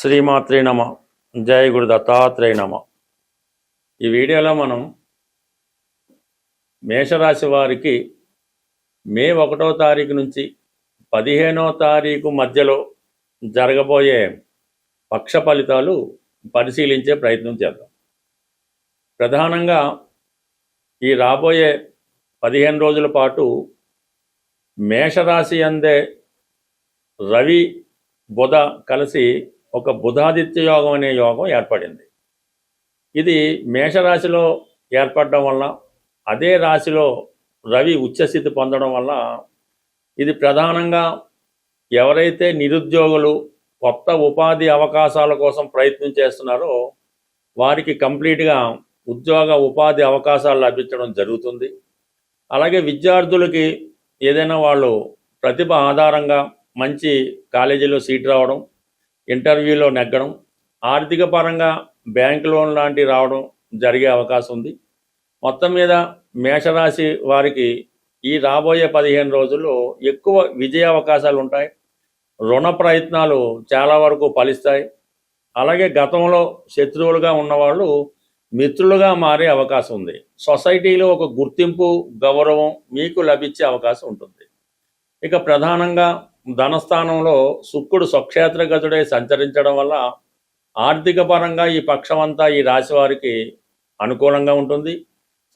శ్రీమాత్రే నమ. జయ గురు దత్తాత్రేయ నమ. ఈ వీడియోలో మనం మేషరాశి వారికి మే 1వ తారీఖు నుంచి 15వ తారీఖు మధ్యలో జరగబోయే పక్ష ఫలితాలు పరిశీలించే ప్రయత్నం చేద్దాం. ప్రధానంగా ఈ రాబోయే 15 రోజుల పాటు మేషరాశి అందే రవి బుధ కలిసి ఒక బుధాదిత్య యోగం అనే యోగం ఏర్పడింది. ఇది మేషరాశిలో ఏర్పడడం వల్ల, అదే రాశిలో రవి ఉచ్చస్థితి పొందడం వల్ల ఇది ప్రధానంగా ఎవరైతే నిరుద్యోగులు కొత్త ఉపాధి అవకాశాల కోసం ప్రయత్నం చేస్తున్నారో వారికి కంప్లీట్గా ఉద్యోగ ఉపాధి అవకాశాలు లభించడం జరుగుతుంది. అలాగే విద్యార్థులకి ఏదైనా వాళ్ళు ప్రతిభ ఆధారంగా మంచి కాలేజీలో సీట్ రావడం, ఇంటర్వ్యూలో నెగ్గడం, ఆర్థిక పరంగా బ్యాంక్ లోన్ లాంటివి రావడం జరిగే అవకాశం ఉంది. మొత్తం మీద మేషరాశి వారికి ఈ రాబోయే 15 రోజుల్లో ఎక్కువ విజయ అవకాశాలు ఉంటాయి. రుణ ప్రయత్నాలు చాలా వరకు ఫలిస్తాయి. అలాగే గతంలో శత్రువులుగా ఉన్నవాళ్ళు మిత్రులుగా మారే అవకాశం ఉంది. సొసైటీలో ఒక గుర్తింపు, గౌరవం మీకు లభించే అవకాశం ఉంటుంది. ఇక ప్రధానంగా ధనస్థానంలో శుక్రుడు స్వక్షేత్రగతుడై సంచరించడం వల్ల ఆర్థిక పరంగా ఈ పక్షమంతా ఈ రాశి వారికి అనుకూలంగా ఉంటుంది.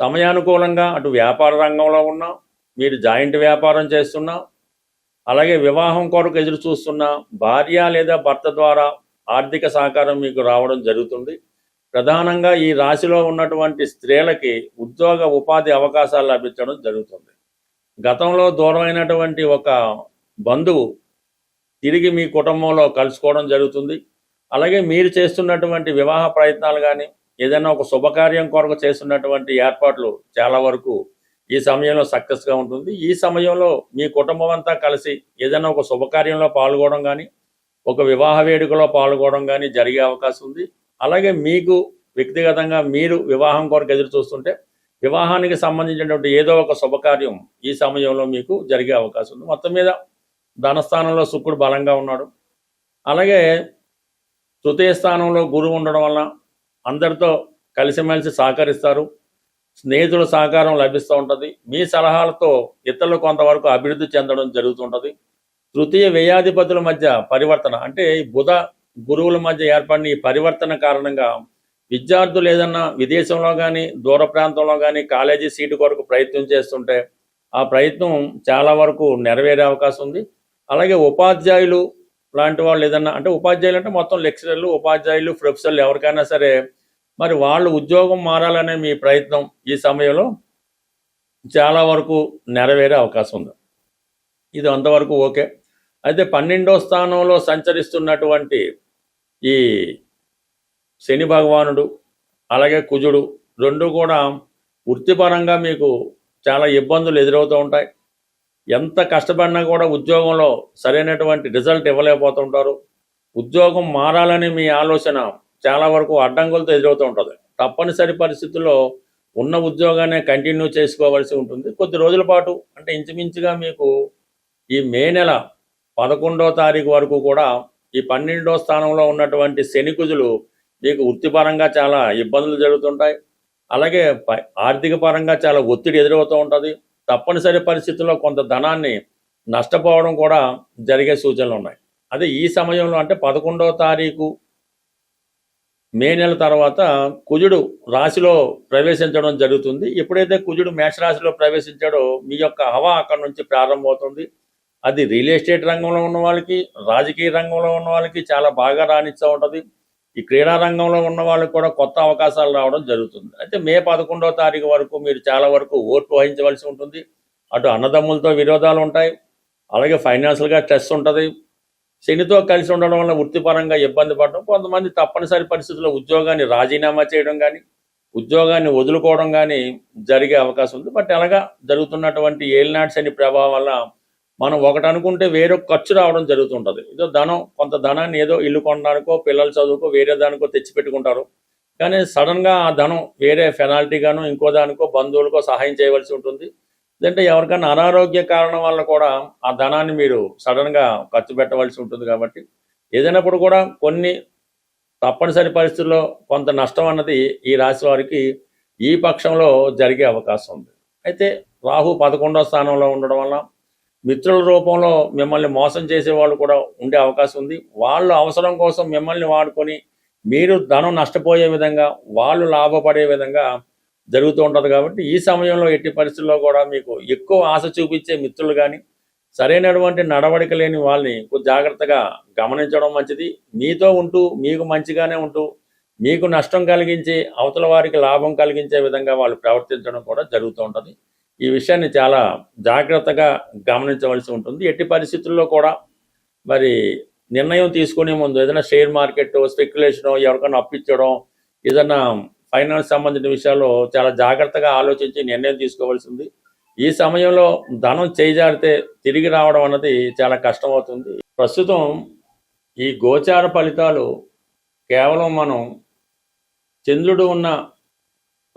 సమయానుకూలంగా అటు వ్యాపార రంగంలో ఉన్నా, మీరు జాయింట్ వ్యాపారం చేస్తున్నా, అలాగే వివాహం కొరకు ఎదురు చూస్తున్న భార్య లేదా భర్త ద్వారా ఆర్థిక సహకారం మీకు రావడం జరుగుతుంది. ప్రధానంగా ఈ రాశిలో ఉన్నటువంటి స్త్రీలకి ఉద్యోగ ఉపాధి అవకాశాలు లభించడం జరుగుతుంది. గతంలో దూరమైనటువంటి ఒక బంధువు తిరిగి మీ కుటుంబంలో కలుసుకోవడం జరుగుతుంది. అలాగే మీరు చేస్తున్నటువంటి వివాహ ప్రయత్నాలు కానీ, ఏదైనా ఒక శుభకార్యం కొరకు చేస్తున్నటువంటి ఏర్పాట్లు చాలా వరకు ఈ సమయంలో సక్సెస్గా ఉంటుంది. ఈ సమయంలో మీ కుటుంబం అంతా కలిసి ఏదైనా ఒక శుభకార్యంలో పాల్గొనడం కానీ, ఒక వివాహ వేడుకలో పాల్గొనడం కానీ జరిగే అవకాశం ఉంది. అలాగే మీకు వ్యక్తిగతంగా మీరు వివాహం కొరకు ఎదురు చూస్తుంటే వివాహానికి సంబంధించినటువంటి ఏదో ఒక శుభకార్యం ఈ సమయంలో మీకు జరిగే అవకాశం ఉంది. మొత్తం మీద ధనస్థానంలో శుక్రుడు బలంగా ఉన్నాడు. అలాగే తృతీయ స్థానంలో గురువు ఉండడం వల్ల అందరితో కలిసిమెలిసి సహకరిస్తారు. స్నేహితుల సహకారం లభిస్తూ ఉంటుంది. మీ సలహాలతో ఇతరులు కొంతవరకు అభివృద్ధి చెందడం జరుగుతుంటుంది. తృతీయ వ్యయాధిపతుల మధ్య పరివర్తన, అంటే బుధ గురువుల మధ్య ఏర్పడిన ఈ పరివర్తన కారణంగా విద్యార్థులు ఏదన్నా విదేశంలో కానీ, దూర ప్రాంతంలో కానీ కాలేజీ సీటు కొరకు ప్రయత్నం చేస్తుంటే ఆ ప్రయత్నం చాలా వరకు నెరవేరే అవకాశం ఉంది. అలాగే ఉపాధ్యాయులు లాంటి వాళ్ళు ఏదన్నా, అంటే ఉపాధ్యాయులు అంటే మొత్తం లెక్చరర్లు, ఉపాధ్యాయులు, ప్రొఫెసర్లు ఎవరికైనా సరే మరి వాళ్ళు ఉద్యోగం మారాలనే మీ ప్రయత్నం ఈ సమయంలో చాలా వరకు నెరవేరే అవకాశం ఉంది. ఇది అంతవరకు ఓకే. అయితే 12వ స్థానంలో సంచరిస్తున్నటువంటి ఈ శని భగవానుడు అలాగే కుజుడు రెండు కూడా వృత్తిపరంగా మీకు చాలా ఇబ్బందులు ఎదురవుతూ ఉంటాయి. ఎంత కష్టపడినా కూడా ఉద్యోగంలో సరైనటువంటి రిజల్ట్ ఇవ్వలేకపోతుంటారు. ఉద్యోగం మారాలని మీ ఆలోచన చాలా వరకు అడ్డంకులతో ఎదురవుతూ ఉంటుంది. తప్పనిసరి పరిస్థితుల్లో ఉన్న ఉద్యోగాన్ని కంటిన్యూ చేసుకోవాల్సి ఉంటుంది. కొద్ది రోజుల పాటు, అంటే ఇంచుమించుగా మీకు ఈ మే నెల 11వ తారీఖు వరకు కూడా ఈ 12వ స్థానంలో ఉన్నటువంటి శని కుజులు మీకు వృత్తిపరంగా చాలా ఇబ్బందులు జరుగుతుంటాయి. అలాగే ఆర్థిక పరంగా చాలా ఒత్తిడి ఎదురవుతూ ఉంటుంది. తప్పనిసరి పరిస్థితుల్లో కొంత ధనాన్ని నష్టపోవడం కూడా జరిగే సూచనలు ఉన్నాయి. అదే ఈ సమయంలో, అంటే 11వ తారీఖు మే నెల తర్వాత కుజుడు రాశిలో ప్రవేశించడం జరుగుతుంది. ఎప్పుడైతే కుజుడు మేషరాశిలో ప్రవేశించాడో మీ యొక్క హవా అక్కడి నుంచి ప్రారంభమవుతుంది. అది రియల్ ఎస్టేట్ రంగంలో ఉన్న వాళ్ళకి, రాజకీయ రంగంలో ఉన్న వాళ్ళకి చాలా బాగా రాణిస్తూ ఉంటుంది. ఈ క్రీడా రంగంలో ఉన్న వాళ్ళకి కూడా కొత్త అవకాశాలు రావడం జరుగుతుంది. అయితే మే 11వ తారీఖు వరకు మీరు చాలా వరకు ఓర్పు వహించవలసి ఉంటుంది. అటు అన్నదమ్ములతో విరోధాలు ఉంటాయి, అలాగే ఫైనాన్షియల్గా స్ట్రెస్ ఉంటుంది. శనితో కలిసి ఉండడం వల్ల వృత్తిపరంగా ఇబ్బంది పడడం, కొంతమంది తప్పనిసరి పరిస్థితుల్లో ఉద్యోగాన్ని రాజీనామా చేయడం కానీ, ఉద్యోగాన్ని వదులుకోవడం కానీ జరిగే అవకాశం ఉంది. బట్ అలాగా జరుగుతున్నటువంటి ఏలినాటి శని ప్రభావం వల్ల మనం ఒకటి అనుకుంటే వేరొక ఖర్చు రావడం జరుగుతుంటుంది. ఏదో ధనం, కొంత ధనాన్ని ఏదో ఇల్లు కొనడానికో, పిల్లల చదువుకో, వేరే దానికో తెచ్చిపెట్టుకుంటారు. కానీ సడన్గా ఆ ధనం వేరే పెనాల్టీగానో, ఇంకో దానికో, బంధువులకో సహాయం చేయవలసి ఉంటుంది. లేదంటే ఎవరికైనా అనారోగ్య కారణం వల్ల కూడా ఆ ధనాన్ని మీరు సడన్గా ఖర్చు పెట్టవలసి ఉంటుంది. కాబట్టి ఏదైనప్పుడు కూడా కొన్ని తప్పనిసరి పరిస్థితుల్లో కొంత నష్టం అన్నది ఈ రాశి వారికి ఈ పక్షంలో జరిగే అవకాశం ఉంది. అయితే రాహు 11వ స్థానంలో ఉండడం వల్ల మిత్రుల రూపంలో మిమ్మల్ని మోసం చేసేవాళ్ళు కూడా ఉండే అవకాశం ఉంది. వాళ్ళు అవసరం కోసం మిమ్మల్ని వాడుకొని మీరు ధనం నష్టపోయే విధంగా, వాళ్ళు లాభపడే విధంగా జరుగుతూ ఉంటుంది. కాబట్టి ఈ సమయంలో ఎట్టి పరిస్థితుల్లో కూడా మీకు ఎక్కువ ఆశ చూపించే మిత్రులు కానీ, సరైనటువంటి నడవడిక లేని వాళ్ళని కొంచెం జాగ్రత్తగా గమనించడం మంచిది. మీతో ఉంటూ మీకు మంచిగానే ఉంటూ మీకు నష్టం కలిగించి అవతల వారికి లాభం కలిగించే విధంగా వాళ్ళు ప్రవర్తించడం కూడా జరుగుతూ ఉంటుంది. ఈ విషయాన్ని చాలా జాగ్రత్తగా గమనించవలసి ఉంటుంది. ఎట్టి పరిస్థితుల్లో కూడా మరి నిర్ణయం తీసుకునే ముందు ఏదైనా షేర్ మార్కెట్ స్పెక్యులేషన్, ఎవరికైనా అప్పించడం, ఏదైనా ఫైనాన్స్ సంబంధించిన విషయాల్లో చాలా జాగ్రత్తగా ఆలోచించి నిర్ణయం తీసుకోవాల్సింది. ఈ సమయంలో ధనం చేజారితే తిరిగి రావడం అన్నది చాలా కష్టమవుతుంది. ప్రస్తుతం ఈ గోచార ఫలితాలు కేవలం మనం చంద్రుడు ఉన్న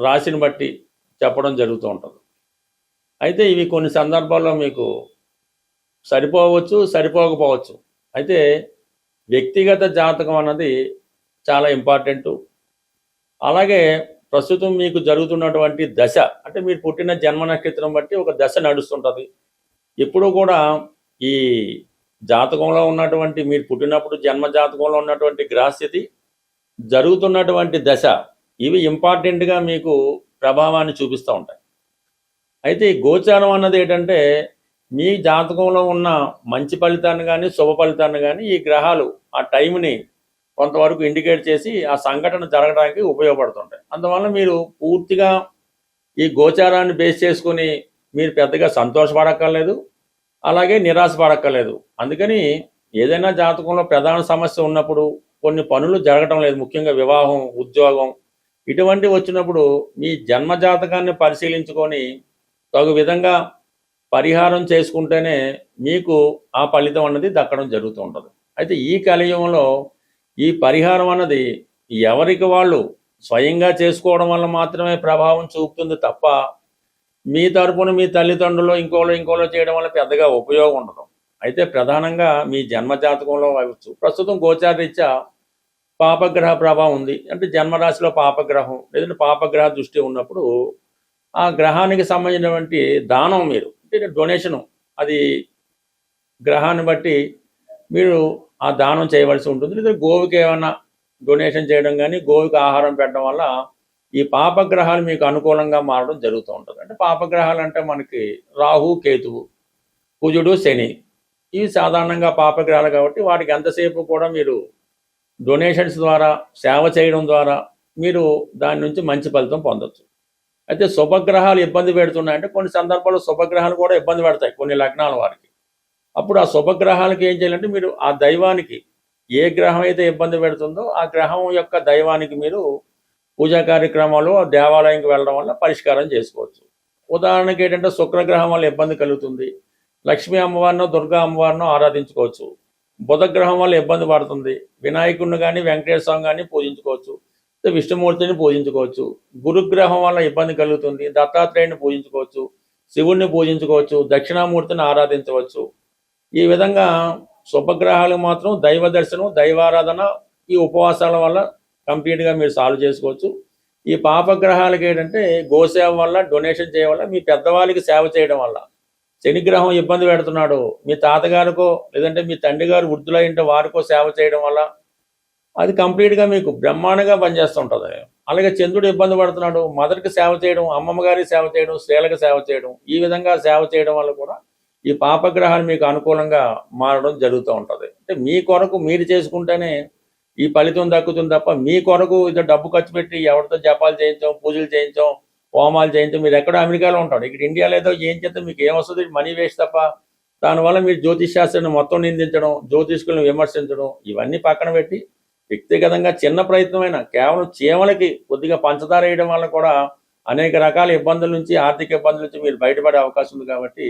రాశిని బట్టి చెప్పడం జరుగుతూ ఉంటుంది. అయితే ఇవి కొన్ని సందర్భాల్లో మీకు సరిపోవచ్చు, సరిపోకపోవచ్చు. అయితే వ్యక్తిగత జాతకం అన్నది చాలా ఇంపార్టెంటు. అలాగే ప్రస్తుతం మీకు జరుగుతున్నటువంటి దశ, అంటే మీరు పుట్టిన జన్మ నక్షత్రం బట్టి ఒక దశ నడుస్తుంటుంది. ఎప్పుడూ కూడా ఈ జాతకంలో ఉన్నటువంటి, మీరు పుట్టినప్పుడు జన్మ జాతకంలో ఉన్నటువంటి గ్రహస్థితి, జరుగుతున్నటువంటి దశ, ఇవి ఇంపార్టెంట్గా మీకు ప్రభావాన్ని చూపిస్తూ ఉంటాయి. అయితే ఈ గోచారం అన్నది ఏంటంటే మీ జాతకంలో ఉన్న మంచి ఫలితాన్ని కానీ శుభ ఫలితాన్ని కానీ ఈ గ్రహాలు ఆ టైంని కొంతవరకు ఇండికేట్ చేసి ఆ సంఘటన జరగడానికి ఉపయోగపడుతుంటాయి. అందువల్ల మీరు పూర్తిగా ఈ గోచారాన్ని బేస్ చేసుకుని మీరు పెద్దగా సంతోషపడక్కర్లేదు, అలాగే నిరాశపడక్కర్లేదు. అందుకని ఏదైనా జాతకంలో ప్రధాన సమస్య ఉన్నప్పుడు, కొన్ని పనులు జరగటం లేదు, ముఖ్యంగా వివాహం, ఉద్యోగం ఇటువంటి వచ్చినప్పుడు మీ జన్మ జాతకాన్ని పరిశీలించుకొని తగు విధంగా పరిహారం చేసుకుంటేనే మీకు ఆ ఫలితం అన్నది దక్కడం జరుగుతూ ఉంటుంది. అయితే ఈ కలియుగంలో ఈ పరిహారం అన్నది ఎవరికి వాళ్ళు స్వయంగా చేసుకోవడం వల్ల మాత్రమే ప్రభావం చూపుతుంది తప్ప మీ తరపున మీ తల్లిదండ్రులు ఇంకోలో చేయడం వల్ల పెద్దగా ఉపయోగం ఉండదు. అయితే ప్రధానంగా మీ జన్మ జాతకంలో అవచ్చు. ప్రస్తుతం గోచారరీత్యా పాపగ్రహ ప్రభావం ఉంది. అంటే జన్మరాశిలో పాపగ్రహం లేదంటే పాపగ్రహ దృష్టి ఉన్నప్పుడు ఆ గ్రహానికి సంబంధించినటువంటి దానం, మీరు అంటే డొనేషను, అది గ్రహాన్ని బట్టి మీరు ఆ దానం చేయవలసి ఉంటుంది. లేదా గోవుకి ఏమైనా డొనేషన్ చేయడం కానీ, గోవుకి ఆహారం పెట్టడం వల్ల ఈ పాపగ్రహాలు మీకు అనుకూలంగా మారడం జరుగుతూ ఉంటుంది. అంటే పాపగ్రహాలు అంటే మనకి రాహు, కేతువు, కుజుడు, శని, ఇవి సాధారణంగా పాపగ్రహాలు. కాబట్టి వాటికి ఎంతసేపు కూడా మీరు డొనేషన్స్ ద్వారా, సేవ చేయడం ద్వారా మీరు దాని నుంచి మంచి ఫలితం పొందొచ్చు. అయితే శుభగ్రహాలు ఇబ్బంది పెడుతున్నాయంటే కొన్ని సందర్భాల్లో శుభగ్రహాలు కూడా ఇబ్బంది పెడతాయి కొన్ని లగ్నాల వారికి. అప్పుడు ఆ శుభగ్రహాలకి ఏం చేయాలంటే మీరు ఆ దైవానికి, ఏ గ్రహం అయితే ఇబ్బంది పెడుతుందో ఆ గ్రహం యొక్క దైవానికి మీరు పూజా కార్యక్రమాలు దేవాలయంకి వెళ్ళడం వల్ల పరిష్కారం చేసుకోవచ్చు. ఉదాహరణకి ఏంటంటే శుక్రగ్రహం వల్ల ఇబ్బంది కలుగుతుంది, లక్ష్మీ అమ్మవారినో దుర్గా అమ్మవారినో ఆరాధించుకోవచ్చు. బుధగ్రహం వల్ల ఇబ్బంది పడుతుంది, వినాయకుడిని కానీ వెంకటేశ్వర స్వామి కానీ పూజించుకోవచ్చు, విష్ణుమూర్తిని పూజించుకోవచ్చు. గురుగ్రహం వల్ల ఇబ్బంది కలుగుతుంది, దత్తాత్రేయుని పూజించుకోవచ్చు, శివుణ్ణి పూజించుకోవచ్చు, దక్షిణామూర్తిని ఆరాధించవచ్చు. ఈ విధంగా శుభగ్రహాలు మాత్రం దైవ దర్శనం, దైవారాధన, ఈ ఉపవాసాల వల్ల కంప్లీట్గా మీరు సాల్వ్ చేసుకోవచ్చు. ఈ పాపగ్రహాలకి ఏంటంటే గోసేవ వల్ల, డొనేషన్ చేయడం వల్ల, మీ పెద్దవాళ్ళకి సేవ చేయడం వల్ల, శనిగ్రహం ఇబ్బంది పెడుతున్నాడు, మీ తాతగారికో లేదంటే మీ తండ్రి గారు వృద్ధులై ఉంటే వారికో సేవ చేయడం వల్ల అది కంప్లీట్గా మీకు బ్రహ్మాండంగా పనిచేస్తూ ఉంటుంది. అలాగే చంద్రుడు ఇబ్బంది పడుతున్నాడు, మదర్కి సేవ చేయడం, అమ్మమ్మ గారికి సేవ చేయడం, స్త్రీలకు సేవ చేయడం, ఈ విధంగా సేవ చేయడం వల్ల కూడా ఈ పాపగ్రహాలు మీకు అనుకూలంగా మారడం జరుగుతూ ఉంటుంది. అంటే మీ కొరకు మీరు చేసుకుంటేనే ఈ ఫలితం దక్కుతుంది తప్ప మీ కొరకు ఇది డబ్బు ఖర్చు పెట్టి ఎవరితో జపాలు చేయించాం, పూజలు చేయించాం, హోమాలు చేయించాం, మీరు ఎక్కడో అమెరికాలో ఉంటాడు, ఇక్కడ ఇండియాలో ఏదో ఏం చేస్తే మీకు ఏమొస్తుంది, మనీ వేస్ట్ తప్ప. దానివల్ల మీరు జ్యోతిష్ శాస్త్రాన్ని మొత్తం నిందించడం, జ్యోతిష్కులను విమర్శించడం, ఇవన్నీ పక్కన పెట్టి వ్యక్తిగతంగా చిన్న ప్రయత్నమైన కేవలం చీమలకి కొద్దిగా పంచదార వేయడం వల్ల కూడా అనేక రకాల ఇబ్బందుల నుంచి, ఆర్థిక ఇబ్బందుల నుంచి మీరు బయటపడే అవకాశం ఉంది. కాబట్టి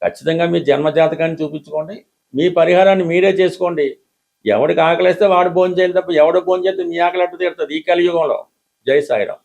ఖచ్చితంగా మీ జన్మజాతకాన్ని చూపించుకోండి, మీ పరిహారాన్ని మీరే చేసుకోండి. ఎవడికి ఆకలిస్తే వాడు భోజనం చేయాలి తప్ప ఎవడు భోజనం చేస్తే మీ ఆకలి అట్టు తీరుతుంది ఈ కలియుగంలో. జై సాయిరాం.